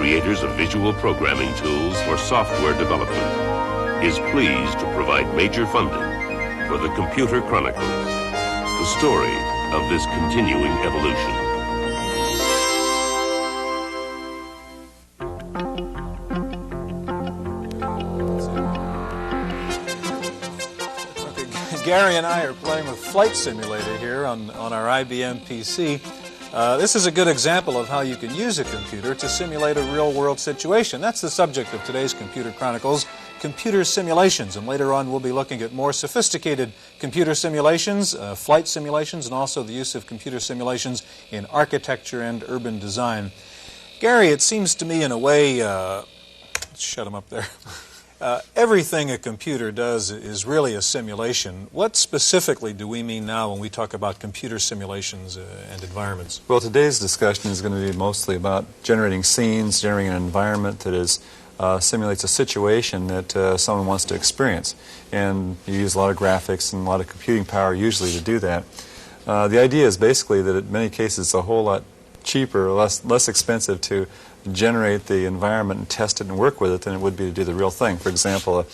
creators of visual programming tools for software development, is pleased to provide major funding for the Computer Chronicles, the story of this continuing evolution. Gary and I are playing with Flight Simulator here on our IBM PC. This is a good example of how you can use a computer to simulate a real-world situation. That's the subject of today's Computer Chronicles, computer simulations. And later on we'll be looking at more sophisticated computer simulations, flight simulations, and also the use of computer simulations in architecture and urban design. Gary, it seems to me in a way, let's shut him up there. Everything a computer does is really a simulation. What specifically do we mean now when we talk about computer simulations and environments? Well, today's discussion is going to be mostly about generating scenes, generating an environment that simulates a situation that someone wants to experience. And you use a lot of graphics and a lot of computing power usually to do that. The idea is basically that in many cases it's a whole lot cheaper, less expensive to generate the environment and test it and work with it than it would be to do the real thing. For example,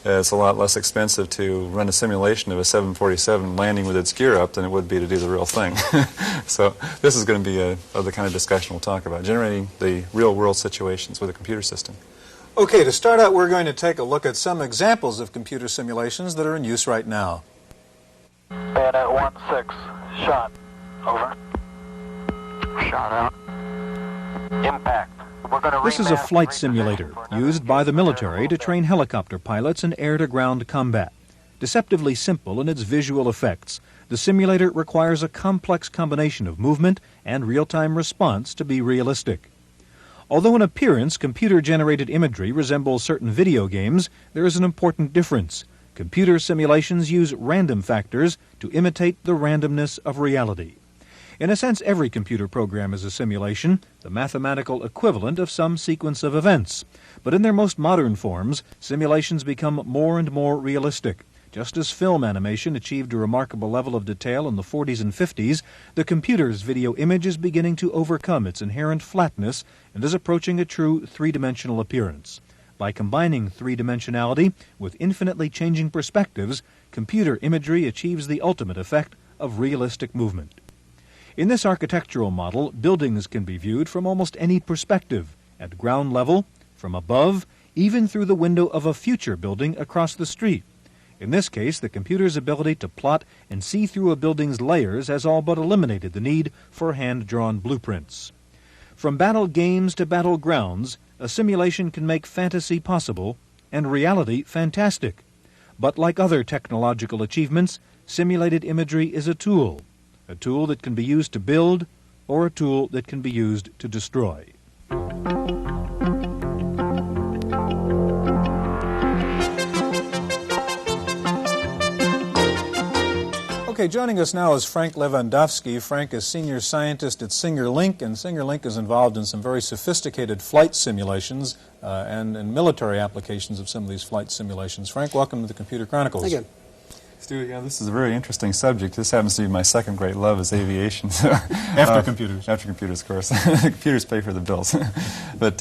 it's a lot less expensive to run a simulation of a 747 landing with its gear up than it would be to do the real thing. So this is going to be the kind of discussion we'll talk about, generating the real-world situations with a computer system. Okay, to start out, we're going to take a look at some examples of computer simulations that are in use right now. Bayonet 1-6, shot. Over. Shot out. Impact. This is a flight simulator used by the military to train helicopter pilots in air-to-ground combat. Deceptively simple in its visual effects, the simulator requires a complex combination of movement and real-time response to be realistic. Although in appearance computer-generated imagery resembles certain video games, there is an important difference. Computer simulations use random factors to imitate the randomness of reality. In a sense, every computer program is a simulation, the mathematical equivalent of some sequence of events. But in their most modern forms, simulations become more and more realistic. Just as film animation achieved a remarkable level of detail in the 40s and 50s, the computer's video image is beginning to overcome its inherent flatness and is approaching a true three-dimensional appearance. By combining three-dimensionality with infinitely changing perspectives, computer imagery achieves the ultimate effect of realistic movement. In this architectural model, buildings can be viewed from almost any perspective, at ground level, from above, even through the window of a future building across the street. In this case, the computer's ability to plot and see through a building's layers has all but eliminated the need for hand-drawn blueprints. From battle games to battlegrounds, a simulation can make fantasy possible and reality fantastic. But like other technological achievements, simulated imagery is a tool that can be used to build or a tool that can be used to destroy. Okay, joining us now is Frank Lewandowski. Frank is senior scientist at SingerLink, and SingerLink is involved in some very sophisticated flight simulations and military applications of some of these flight simulations. Frank, welcome to the Computer Chronicles. Thank you. Stu, yeah, this is a very interesting subject. This happens to be my second great love is aviation. After computers. After computers, of course. Computers pay for the bills. But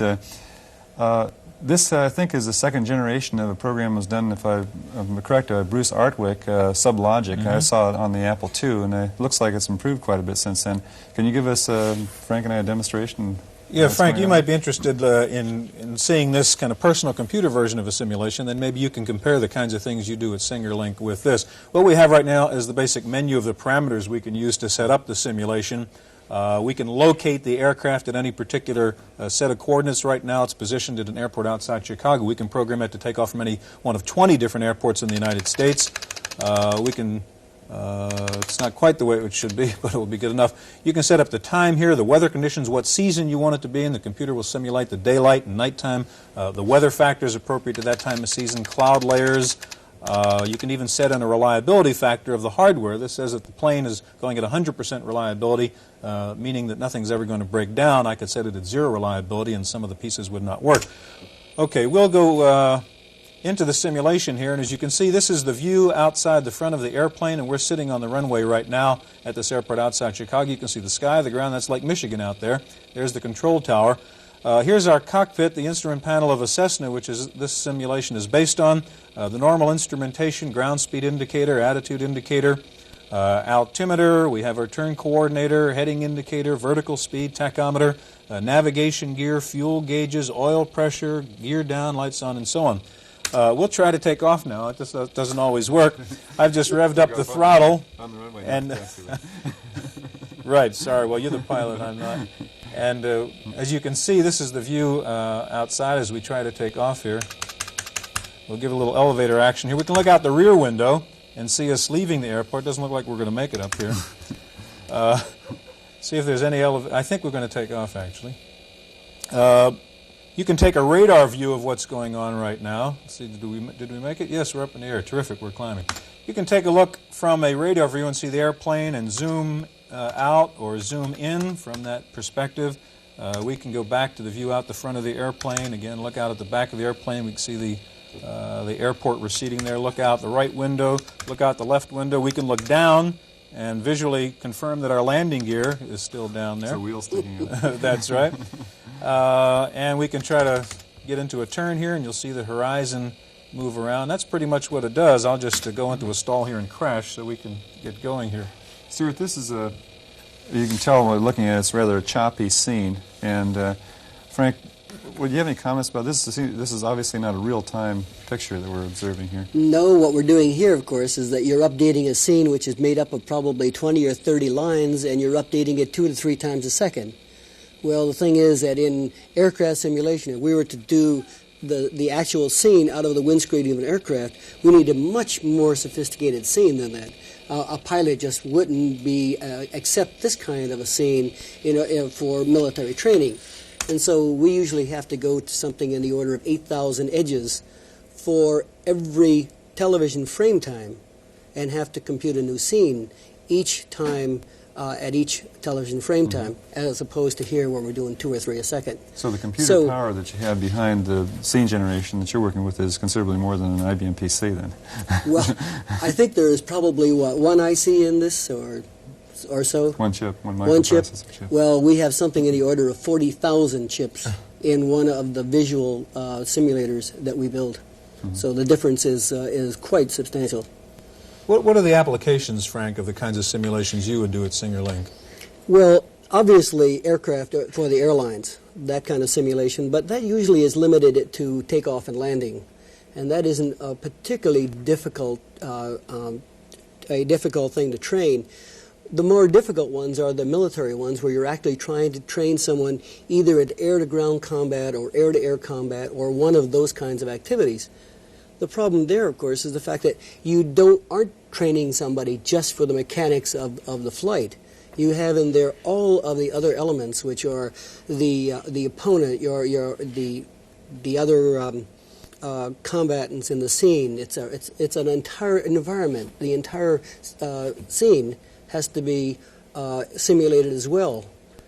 this, I think, is the second generation of a program that was done, if I'm correct, by Bruce Artwick, SubLogic. I saw it on the Apple II, and it looks like it's improved quite a bit since then. Can you give us, Frank and I, a demonstration? Yeah, Frank, you might be interested in seeing this kind of personal computer version of a simulation. Then maybe you can compare the kinds of things you do at SingerLink with this. What we have right now is the basic menu of the parameters we can use to set up the simulation. We can locate the aircraft at any particular set of coordinates. Right now it's positioned at an airport outside Chicago. We can program it to take off from any one of 20 different airports in the United States. It's not quite the way it should be, but it will be good enough. You can set up the time here, the weather conditions, what season you want it to be in. The computer will simulate the daylight and nighttime, the weather factors appropriate to that time of season, cloud layers. You can even set in a reliability factor of the hardware. This says that the plane is going at 100% reliability, meaning that nothing's ever going to break down. I could set it at 0 reliability and some of the pieces would not work. Okay, we'll go into the simulation here, and as you can see, this is the view outside the front of the airplane, and we're sitting on the runway right now at this airport outside Chicago. You can see the sky, the ground. That's Lake Michigan out there. There's the control tower. Here's our cockpit, the instrument panel of a Cessna, which is this simulation is based on. The normal instrumentation, ground speed indicator, attitude indicator, altimeter, we have our turn coordinator, heading indicator, vertical speed, tachometer, navigation gear, fuel gauges, oil pressure, gear down, lights on, and so on. We'll try to take off now. It just doesn't always work. I've just revved up the throttle. On the runway. And right, sorry. Well, you're the pilot, I'm not. And as you can see, this is the view outside as we try to take off here. We'll give a little elevator action here. We can look out the rear window and see us leaving the airport. Doesn't look like we're going to make it up here. See if there's any elevator. I think we're going to take off, actually. You can take a radar view of what's going on right now. Let's see, did we make it? Yes, we're up in the air. Terrific, we're climbing. You can take a look from a radar view and see the airplane and zoom out or zoom in from that perspective. We can go back to the view out the front of the airplane. Again, look out at the back of the airplane. We can see the airport receding there. Look out the right window. Look out the left window. We can look down and visually confirm that our landing gear is still down there. It's a wheel sticking out. That's right. And we can try to get into a turn here, and you'll see the horizon move around. That's pretty much what it does. I'll just go into a stall here and crash so we can get going here. Stuart, this is you can tell when we're looking at it, it's rather a choppy scene. And Frank, would you have any comments about this? This is obviously not a real-time picture that we're observing here. No, what we're doing here, of course, is that you're updating a scene which is made up of probably 20 or 30 lines, and you're updating it 2 to 3 times a second. Well, the thing is that in aircraft simulation, if we were to do the actual scene out of the windscreen of an aircraft, we need a much more sophisticated scene than that. A pilot just wouldn't accept this kind of a scene for military training. And so we usually have to go to something in the order of 8,000 edges for every television frame time and have to compute a new scene each time at each television frame time, as opposed to here where we're doing 2 or 3 a second. So the computer power that you have behind the scene generation that you're working with is considerably more than an IBM PC then. Well, I think there is probably, one IC in this or so? One chip, one microprocessor chip. Well, we have something in the order of 40,000 chips in one of the visual simulators that we build. So the difference is quite substantial. What are the applications, Frank, of the kinds of simulations you would do at SingerLink? Well, obviously aircraft for the airlines, that kind of simulation, but that usually is limited to takeoff and landing. And that isn't a particularly difficult thing to train. The more difficult ones are the military ones, where you're actually trying to train someone either at air-to-ground combat or air-to-air combat or one of those kinds of activities. The problem there, of course, is the fact that you aren't training somebody just for the mechanics of the flight. You have in there all of the other elements, which are the opponent, the other combatants in the scene. It's an entire environment. The entire scene has to be simulated as well.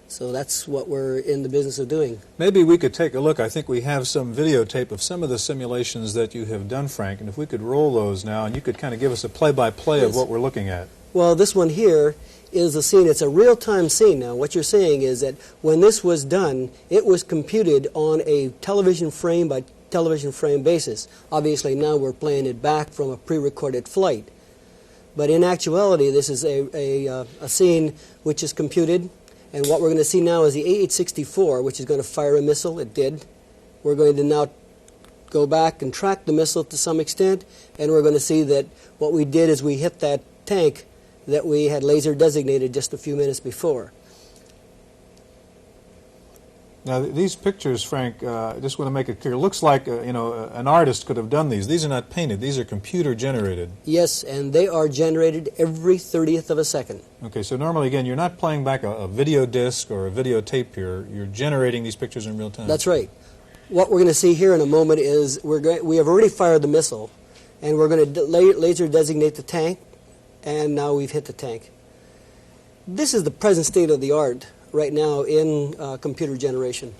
So that's what we're in the business of doing. Maybe we could take a look. I think we have some videotape of some of the simulations that you have done, Frank, and if we could roll those now, and you could kind of give us a play-by-play of what we're looking at. Well, this one here is a scene. It's a real-time scene now. What you're saying is that when this was done, it was computed on a television frame by television frame basis. Obviously, now we're playing it back from a pre-recorded flight. But in actuality, this is a scene which is computed. And what we're going to see now is the A-864, which is going to fire a missile. It did. We're going to now go back and track the missile to some extent, and we're going to see that what we did is we hit that tank that we had laser designated just a few minutes before. Now, these pictures, Frank, I just want to make it clear. It looks like an artist could have done these. These are not painted. These are computer generated. Yes, and they are generated every 30th of a second. Okay, so normally, again, you're not playing back a video disc or a videotape here. You're generating these pictures in real time. That's right. What we're going to see here in a moment is we have already fired the missile, and we're going to laser designate the tank, and now we've hit the tank. This is the present state of the art right now in computer generation.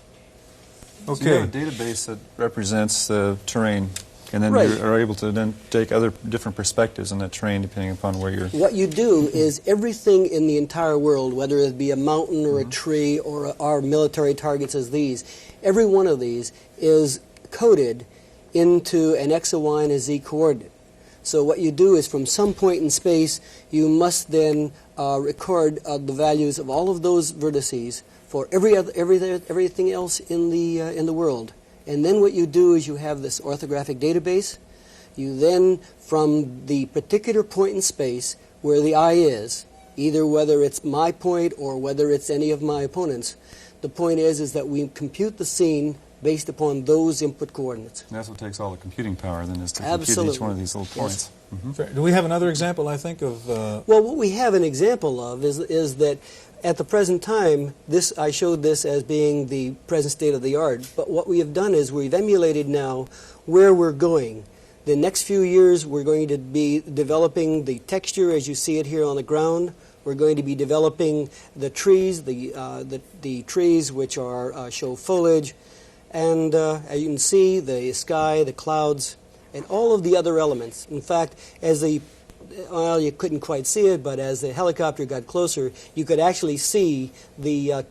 Okay. So you have a database that represents the terrain And then Right. you are able to then take other different perspectives on that terrain depending upon where you're... What you do is everything in the entire world, whether it be a mountain or a tree or our military targets as these, every one of these is coded into an X, a Y, and a Z coordinate. So what you do is from some point in space, you must then record the values of all of those vertices for everything else in the world. And then what you do is you have this orthographic database. You then, from the particular point in space where the eye is, either whether it's my point or whether it's any of my opponents, the point is that we compute the scene based upon those input coordinates. And that's what takes all the computing power then, is to Absolutely. compute each one of these little points. Yes. Do we have another example, I think, of... Well, what we have an example of is that at the present time, I showed this as being the present state of the art, but what we have done is we've emulated now where we're going. The next few years, we're going to be developing the texture as you see it here on the ground. We're going to be developing the trees, the trees which show foliage, and as you can see, the sky, the clouds, and all of the other elements. In fact, you couldn't quite see it, but as the helicopter got closer, you could actually see the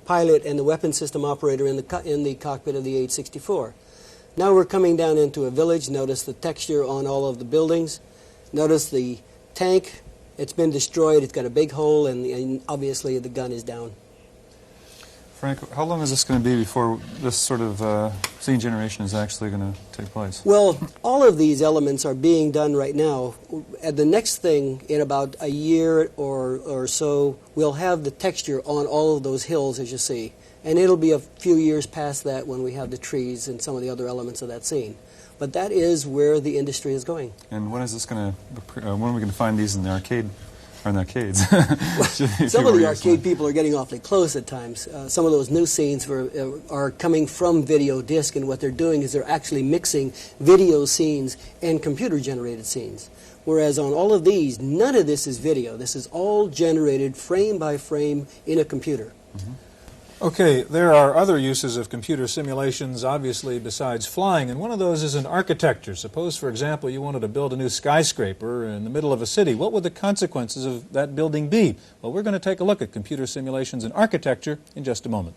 pilot and the weapon system operator in the cockpit of the H-64. Now we're coming down into a village. Notice the texture on all of the buildings. Notice the tank. It's been destroyed. It's got a big hole, and obviously the gun is down. Frank, how long is this going to be before this sort of scene generation is actually going to take place? Well, all of these elements are being done right now. At the next thing, in about a year or so, we'll have the texture on all of those hills, as you see. And it'll be a few years past that when we have the trees and some of the other elements of that scene. But that is where the industry is going. And when is this going to? When are we going to find these in the arcade? Or in the arcades? Some of the arcade people are getting awfully close at times. Some of those new scenes are coming from video disc, and what they're doing is they're actually mixing video scenes and computer-generated scenes. Whereas on all of these, none of this is video. This is all generated frame by frame in a computer. Mm-hmm. Okay, there are other uses of computer simulations, obviously, besides flying, and one of those is in architecture. Suppose, for example, you wanted to build a new skyscraper in the middle of a city. What would the consequences of that building be? Well, we're going to take a look at computer simulations in architecture in just a moment.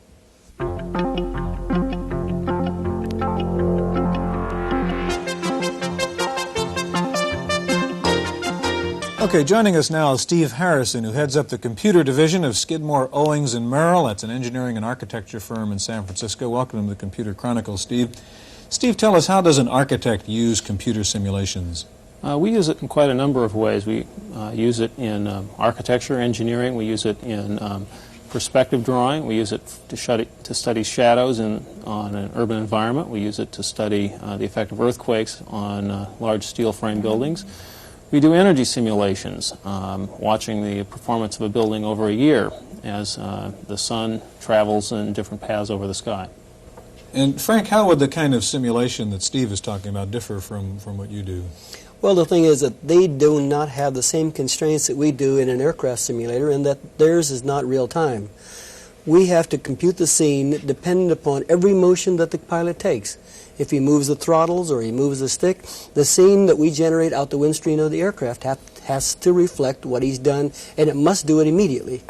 Okay, joining us now is Steve Harrison, who heads up the computer division of Skidmore, Owings & Merrill. That's an engineering and architecture firm in San Francisco. Welcome to the Computer Chronicles, Steve. Steve, tell us, how does an architect use computer simulations? We use it in quite a number of ways. We use it in architecture, engineering. We use it in perspective drawing. We use it to study shadows on an urban environment. We use it to study the effect of earthquakes on large steel frame buildings. We do energy simulations, watching the performance of a building over a year as the sun travels in different paths over the sky. And Frank, how would the kind of simulation that Steve is talking about differ from what you do? Well, the thing is that they do not have the same constraints that we do in an aircraft simulator, and that theirs is not real time. We have to compute the scene dependent upon every motion that the pilot takes. If he moves the throttles or he moves the stick, the scene that we generate out the windscreen of the aircraft has to reflect what he's done, and it must do it immediately.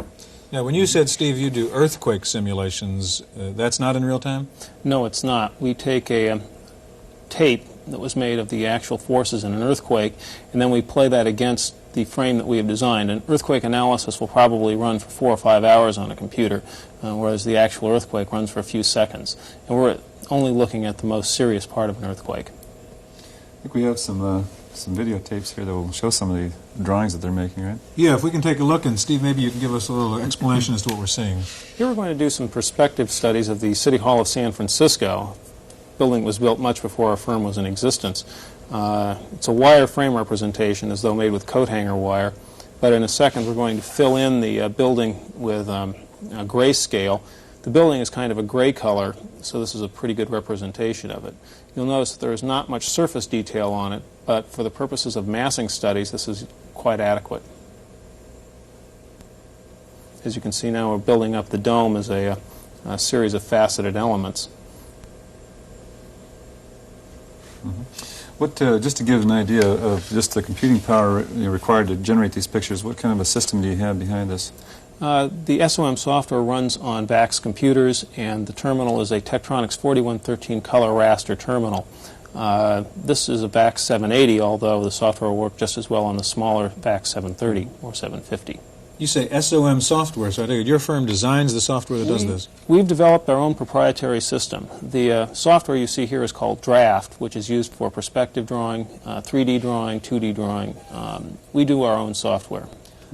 Now, when you said, Steve, you do earthquake simulations, that's not in real time? No, it's not. We take a tape that was made of the actual forces in an earthquake, and then we play that against the frame that we have designed. An earthquake analysis will probably run for 4 or 5 hours on a computer, whereas the actual earthquake runs for a few seconds. And we're only looking at the most serious part of an earthquake. I think we have some videotapes here that will show some of the drawings that they're making, right? Yeah, if we can take a look, and Steve, maybe you can give us a little explanation as to what we're seeing. Here we're going to do some perspective studies of the City Hall of San Francisco. The building was built much before our firm was in existence. It's a wire frame representation, as though made with coat hanger wire, but in a second we're going to fill in the building with a grayscale. The building is kind of a gray color, so this is a pretty good representation of it. You'll notice that there is not much surface detail on it, but for the purposes of massing studies, this is quite adequate. As you can see now, we're building up the dome as a series of faceted elements. Mm-hmm. Just to give an idea of just the computing power required to generate these pictures, what kind of a system do you have behind this? The SOM software runs on VAX computers, and the terminal is a Tektronix 4113 color raster terminal. This is a VAX 780, although the software will work just as well on the smaller VAX 730 or 750. You say SOM software, so I think your firm designs the software that does this. We've developed our own proprietary system. The software you see here is called Draft, which is used for perspective drawing, 3D drawing, 2D drawing. We do our own software.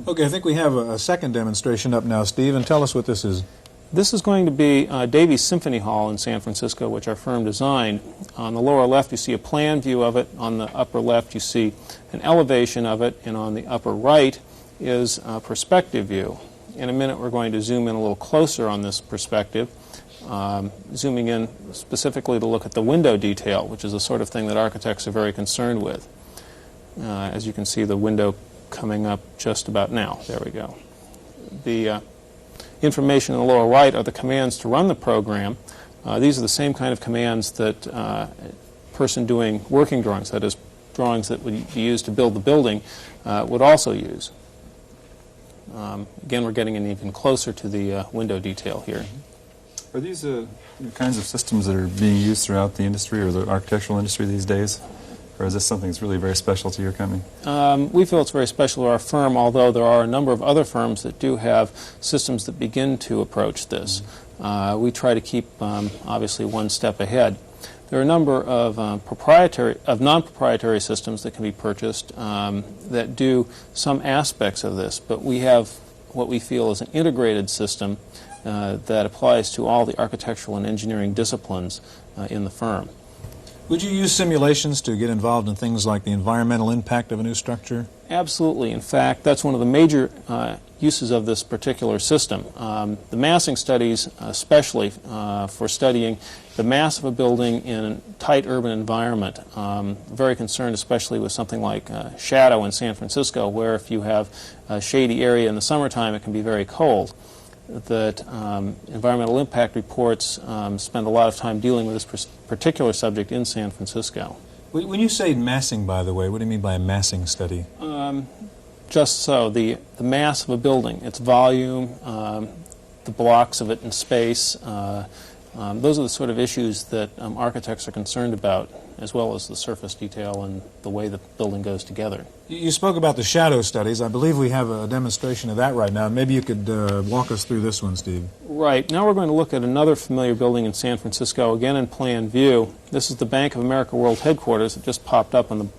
Okay, I think we have a second demonstration up now, Steve, and tell us what this is. This is going to be Davies Symphony Hall in San Francisco, which our firm designed. On the lower left, you see a plan view of it. On the upper left, you see an elevation of it. And on the upper right is a perspective view. In a minute, we're going to zoom in a little closer on this perspective, zooming in specifically to look at the window detail, which is the sort of thing that architects are very concerned with. As you can see, the window coming up just about now. There we go. The information in the lower right are the commands to run the program. These are the same kind of commands that a person doing working drawings, that is, drawings that would be used to build the building, would also use. Again, we're getting in even closer to the window detail here. Are these the kinds of systems that are being used throughout the industry or the architectural industry these days? Or is this something that's really very special to your company? We feel it's very special to our firm, although there are a number of other firms that do have systems that begin to approach this. We try to keep, obviously, one step ahead. There are a number of non-proprietary systems that can be purchased that do some aspects of this, but we have what we feel is an integrated system that applies to all the architectural and engineering disciplines in the firm. Would you use simulations to get involved in things like the environmental impact of a new structure? Absolutely. In fact, that's one of the major uses of this particular system. The massing studies, especially for studying the mass of a building in a tight urban environment, very concerned especially with something like shadow in San Francisco, where if you have a shady area in the summertime, it can be very cold. That environmental impact reports spend a lot of time dealing with this particular subject in San Francisco. When you say massing, by the way, what do you mean by a massing study? Just so, the mass of a building, its volume, the blocks of it in space, those are the sort of issues that architects are concerned about, as well as the surface detail and the way the building goes together. You spoke about the shadow studies. I believe we have a demonstration of that right now. Maybe you could walk us through this one, Steve. Right. Now we're going to look at another familiar building in San Francisco, again in plan view. This is the Bank of America World Headquarters. It just popped up in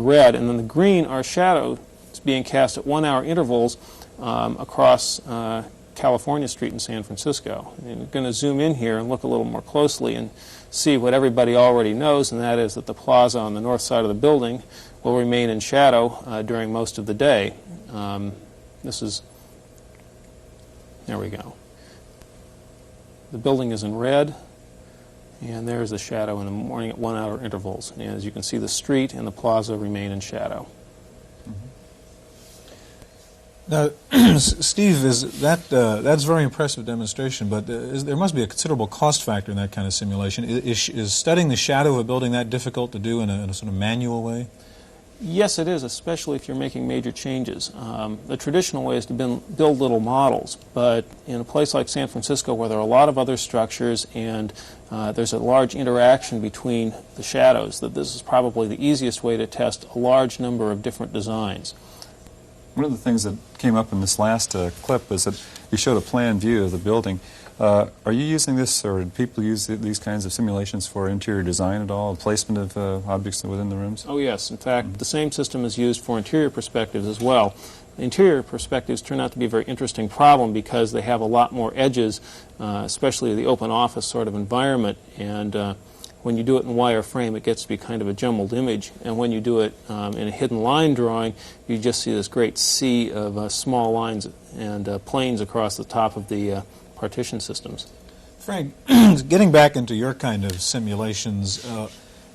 red. And then the green are shadows being cast at 1-hour intervals across California Street in San Francisco. And we're going to zoom in here and look a little more closely and see what everybody already knows, and that is that the plaza on the north side of the building will remain in shadow during most of the day. There we go. The building is in red, and there's the shadow in the morning at 1-hour intervals. And as you can see, the street and the plaza remain in shadow. Now, Steve, that's a very impressive demonstration, but there must be a considerable cost factor in that kind of simulation. Is studying the shadow of a building that difficult to do in a sort of manual way? Yes, it is, especially if you're making major changes. The traditional way is to build little models, but in a place like San Francisco where there are a lot of other structures and there's a large interaction between the shadows, that this is probably the easiest way to test a large number of different designs. One of the things that came up in this last clip was that you showed a plan view of the building. Are you using this, or do people use these kinds of simulations for interior design at all, placement of objects within the rooms? Oh yes, in fact, the same system is used for interior perspectives as well. Interior perspectives turn out to be a very interesting problem because they have a lot more edges, especially the open office sort of environment, and when you do it in wireframe, it gets to be kind of a jumbled image, and when you do it in a hidden line drawing, you just see this great sea of small lines and planes across the top of the partition systems. Frank, getting back into your kind of simulations,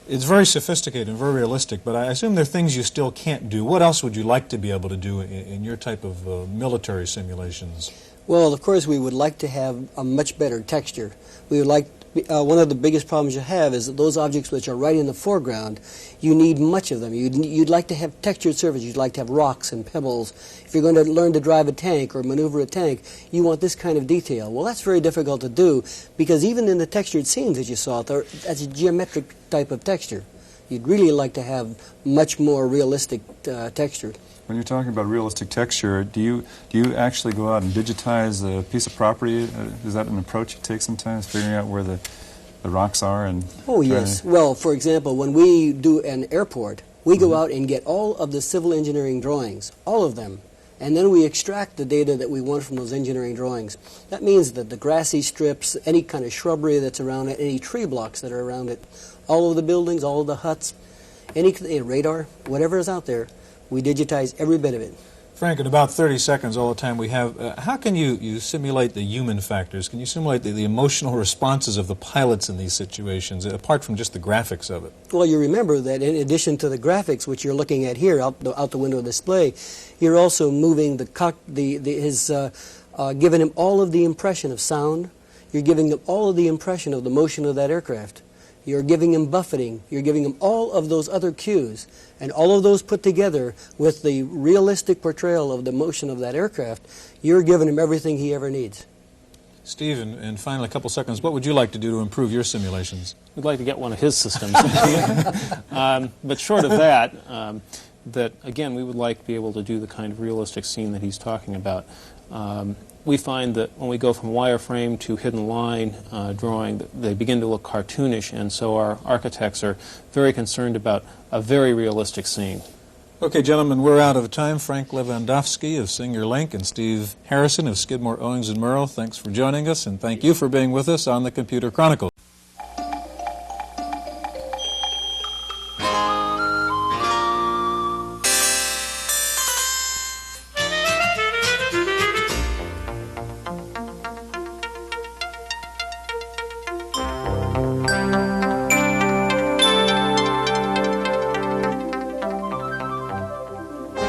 it's very sophisticated and very realistic, but I assume there are things you still can't do. What else would you like to be able to do in your type of military simulations? Well, of course, we would like to have a much better texture. We would like One of the biggest problems you have is that those objects which are right in the foreground, you need much of them. You'd like to have textured surfaces. You'd like to have rocks and pebbles. If you're going to learn to drive a tank or maneuver a tank, you want this kind of detail. Well, that's very difficult to do because even in the textured scenes that you saw, that's a geometric type of texture. You'd really like to have much more realistic texture. When you're talking about realistic texture, do you actually go out and digitize a piece of property? Is that an approach you take sometimes, figuring out where the rocks are? Oh, yes. Well, for example, when we do an airport, we go out and get all of the civil engineering drawings, all of them, and then we extract the data that we want from those engineering drawings. That means that the grassy strips, any kind of shrubbery that's around it, any tree blocks that are around it, all of the buildings, all of the huts, any radar, whatever is out there, we digitize every bit of it. Frank, in about 30 seconds, all the time we have, how can you simulate the human factors? Can you simulate the emotional responses of the pilots in these situations, apart from just the graphics of it? Well, you remember that in addition to the graphics, which you're looking at here out the window display, you're also moving giving him all of the impression of sound. You're giving him all of the impression of the motion of that aircraft. You're giving him buffeting. You're giving him all of those other cues. And all of those put together with the realistic portrayal of the motion of that aircraft, you're giving him everything he ever needs. Steve, in finally a couple seconds, what would you like to do to improve your simulations? We'd like to get one of his systems. But short of that, again, we would like to be able to do the kind of realistic scene that he's talking about. We find that when we go from wireframe to hidden line drawing, they begin to look cartoonish, and so our architects are very concerned about a very realistic scene. Okay, gentlemen, we're out of time. Frank Lewandowski of Singer Link and Steve Harrison of Skidmore, Owings & Merrill, thanks for joining us, and thank you for being with us on the Computer Chronicles.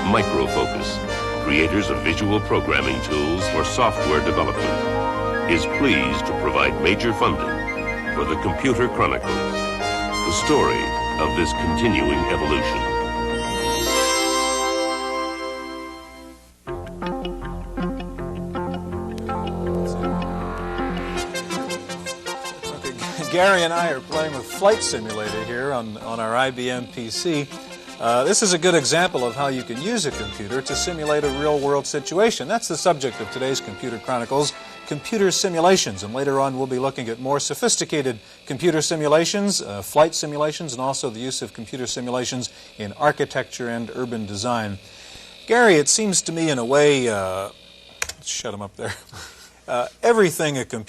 Microfocus, creators of visual programming tools for software development, is pleased to provide major funding for the Computer Chronicles, the story of this continuing evolution. Gary and I are playing with Flight Simulator here on our IBM PC. This is a good example of how you can use a computer to simulate a real-world situation. That's the subject of today's Computer Chronicles, computer simulations. And later on we'll be looking at more sophisticated computer simulations, flight simulations, and also the use of computer simulations in architecture and urban design. Gary, it seems to me in a way, shut him up there, everything a computer